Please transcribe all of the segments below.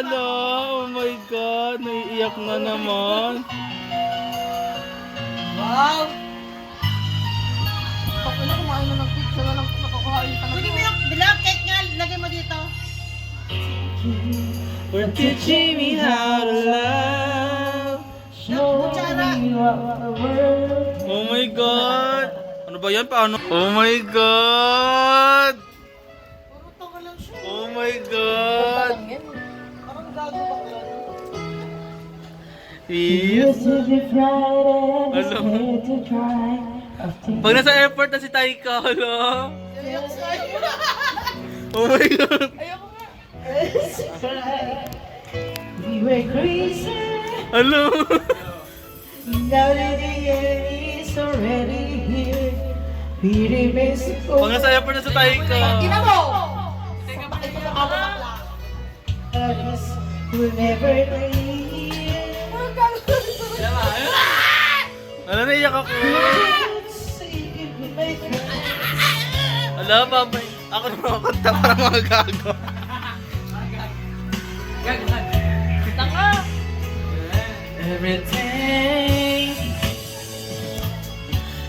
Ala, oh my God, naiiyak na naman. Wow! Pag ano, kumain na ng pizza na lang nakakain ka na. Pwede mo yung dilaw cake nga, lagay mo dito. For teaching me how to love. Kutsara. Oh my God. Ano ba yan? Paano? Oh my God. Puro tanga lang siya. Oh my God. Parang gago ba kaya? Yes. Alam mo. Pag nasa airport na si Taika, hala. Iyak sa'yo. Oh my God. Ayoko nga. We were crazy. Alam mo. Now that the end is already here, we remain so Pag nasa airport na si Taika. Ina mo! Bakit mo ako bakla? close. We'll never leave. Ano, naiyak ako. See if we make it. Ala, babay. Ako na makakanta para mga gago. Everything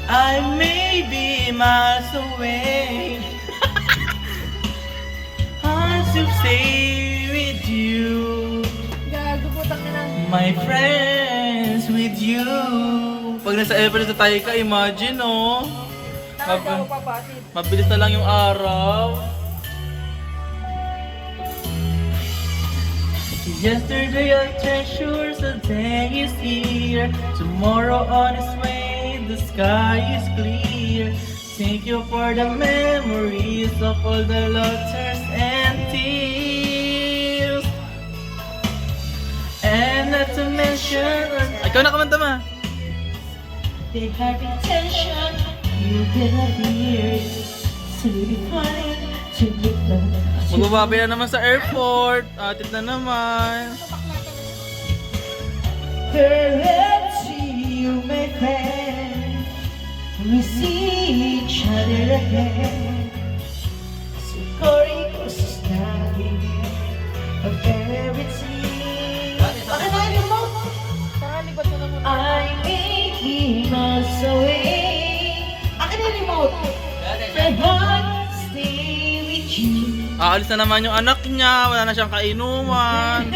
I may be miles away. I should stay with you. Gago po, tangina. My friends with you. Pag nasa Everest na tayo ka, imagine oh. Tawag ako papasid. Mabilis na lang yung araw. Yesterday I treasure, the day is here. Tomorrow on its way, the sky is clear. Thank you for the memories of all the laughters and tears. And not to mention... Ikaw na kumanta ma. The heart intention, you cannot hear it. So we find to get love. Magbababay na naman sa airport. Atit na naman. Let's see you, my friend. We see each other again. So Cory was standing of everything. Bakit na yung remote? Tara, libat mo na muna. I'm 80 miles away. Akin na yung remote. My heart stay with you. Aalis na naman yung anak niya. Wala na siyang kainuman.